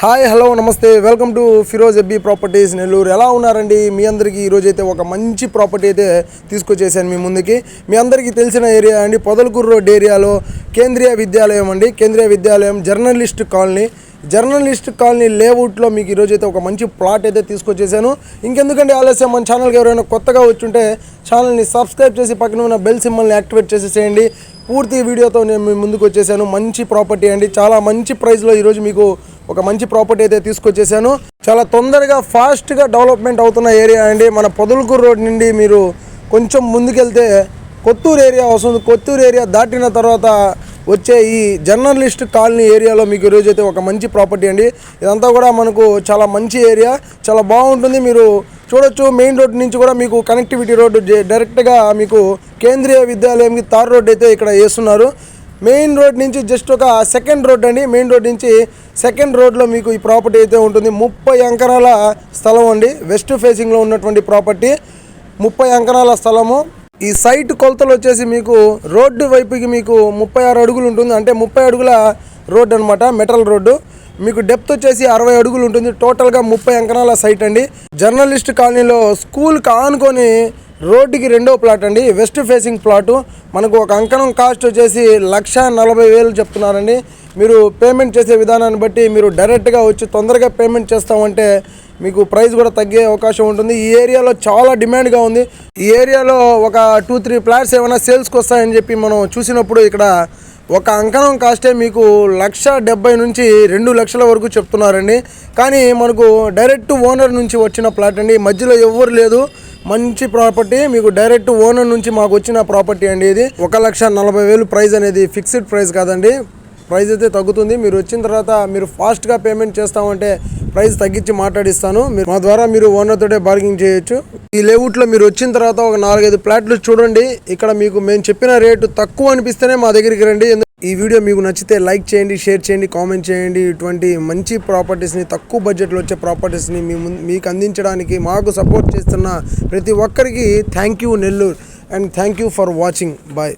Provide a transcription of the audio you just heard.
Hi hello నమస్తే welcome to Firoz ఎబ్బీ properties Nellore. ఎలా ఉన్నారండి? మీ అందరికీ ఈరోజైతే ఒక మంచి ప్రాపర్టీ అయితే తీసుకొచ్చేసాను మీ ముందుకి. మీ అందరికీ తెలిసిన ఏరియా అండి, పొదలకూరు రోడ్ ఏరియాలో కేంద్రీయ విద్యాలయం అండి. కేంద్రీయ విద్యాలయం జర్నలిస్ట్ కాలనీ లేఅవుట్లో మీకు ఈరోజైతే ఒక మంచి ప్లాట్ అయితే తీసుకొచ్చేసాను. ఇంకెందుకంటే ఆలస్యం, మన ఛానల్కి ఎవరైనా కొత్తగా వచ్చుంటే ఛానల్ని సబ్స్క్రైబ్ చేసి పక్కన ఉన్న బెల్ సింబల్ని యాక్టివేట్ చేసేసేయండి. పూర్తి వీడియోతో నేను మీ ముందుకు వచ్చేసాను. మంచి ప్రాపర్టీ అండి, చాలా మంచి ప్రైస్లో ఈరోజు మీకు ఒక మంచి ప్రాపర్టీ అయితే తీసుకొచ్చేసాను. చాలా తొందరగా ఫాస్ట్గా డెవలప్మెంట్ అవుతున్న ఏరియా అండి. మన పొదలకూరు రోడ్ నుండి మీరు కొంచెం ముందుకెళ్తే కొత్తూరు ఏరియా వస్తుంది. కొత్తూరు ఏరియా దాటిన తర్వాత వచ్చే ఈ జర్నలిస్ట్ కాలనీ ఏరియాలో మీకు ఈరోజు అయితే ఒక మంచి ప్రాపర్టీ అండి. ఇదంతా కూడా మనకు చాలా మంచి ఏరియా, చాలా బాగుంటుంది. మీరు చూడొచ్చు, మెయిన్ రోడ్ నుంచి కూడా మీకు కనెక్టివిటీ రోడ్డు డైరెక్ట్గా మీకు కేంద్రీయ విద్యాలయంకి తార్ రోడ్ అయితే ఇక్కడ వేస్తున్నారు. మెయిన్ రోడ్ నుంచి జస్ట్ ఒక సెకండ్ రోడ్ అండి. మెయిన్ రోడ్ నుంచి సెకండ్ రోడ్లో మీకు ఈ ప్రాపర్టీ అయితే ఉంటుంది. 30 ఎకరాల స్థలం అండి. వెస్ట్ ఫేసింగ్లో ఉన్నటువంటి ప్రాపర్టీ, 30 ఎకరాల స్థలము. ఈ సైట్ కొలతలు వచ్చేసి మీకు రోడ్డు వైపుకి మీకు 36 అడుగులు ఉంటుంది. అంటే 30 అడుగుల రోడ్డు అనమాట, మెటల్ రోడ్డు. మీకు డెప్త్ వచ్చేసి 60 అడుగులు ఉంటుంది. టోటల్గా 30 ఎకరాల సైట్ అండి. జర్నలిస్ట్ కాలనీలో స్కూల్కి ఆనుకొని రోడ్డుకి రెండో ప్లాట్ అండి, వెస్ట్ ఫేసింగ్ ప్లాటు. మనకు ఒక అంకణం కాస్ట్ వచ్చేసి 1,40,000 చెప్తున్నారండి. మీరు పేమెంట్ చేసే విధానాన్ని బట్టి మీరు డైరెక్ట్గా వచ్చి తొందరగా పేమెంట్ చేస్తామంటే మీకు ప్రైస్ కూడా తగ్గే అవకాశం ఉంటుంది. ఈ ఏరియాలో చాలా డిమాండ్గా ఉంది. ఈ ఏరియాలో ఒక 2-3 ప్లాట్స్ ఏమైనా సేల్స్కి వస్తాయని చెప్పి మనం చూసినప్పుడు ఇక్కడ ఒక అంకణం కాస్టే మీకు 1,70,000 నుంచి 2 లక్షల వరకు చెప్తున్నారండి. కానీ మనకు డైరెక్ట్ ఓనర్ నుంచి వచ్చిన ప్లాట్ అండి, మధ్యలో ఎవ్వరు లేదు. మంచి ప్రాపర్టీ, మీకు డైరెక్ట్ ఓనర్ నుంచి మాకు వచ్చిన ప్రాపర్టీ అండి. ఇది 1,40,000 ప్రైస్ అనేది ఫిక్స్డ్ ప్రైస్ కాదండి, ప్రైస్ అయితే తగ్గుతుంది. మీరు వచ్చిన తర్వాత మీరు ఫాస్ట్గా పేమెంట్ చేస్తామంటే ప్రైస్ తగ్గించి మాట్లాడిస్తాను. మా ద్వారా మీరు ఓనర్తోటే బార్గింగ్ చేయొచ్చు. ఈ లేఅవుట్లో మీరు వచ్చిన తర్వాత ఒక 4-5 ప్లాట్లు చూడండి. ఇక్కడ మీకు మేము చెప్పిన రేటు తక్కువ అనిపిస్తేనే మా దగ్గరికి రండి. ఈ వీడియో మీకు నచ్చితే లైక్ చేయండి, షేర్ చేయండి, కామెంట్ చేయండి. ఇటువంటి మంచి ప్రాపర్టీస్ని, తక్కువ బడ్జెట్లో వచ్చే ప్రాపర్టీస్ని మీకు అందించడానికి మాకు సపోర్ట్ చేస్తున్న ప్రతి ఒక్కరికి thank you Nellore, and thank you for watching. Bye.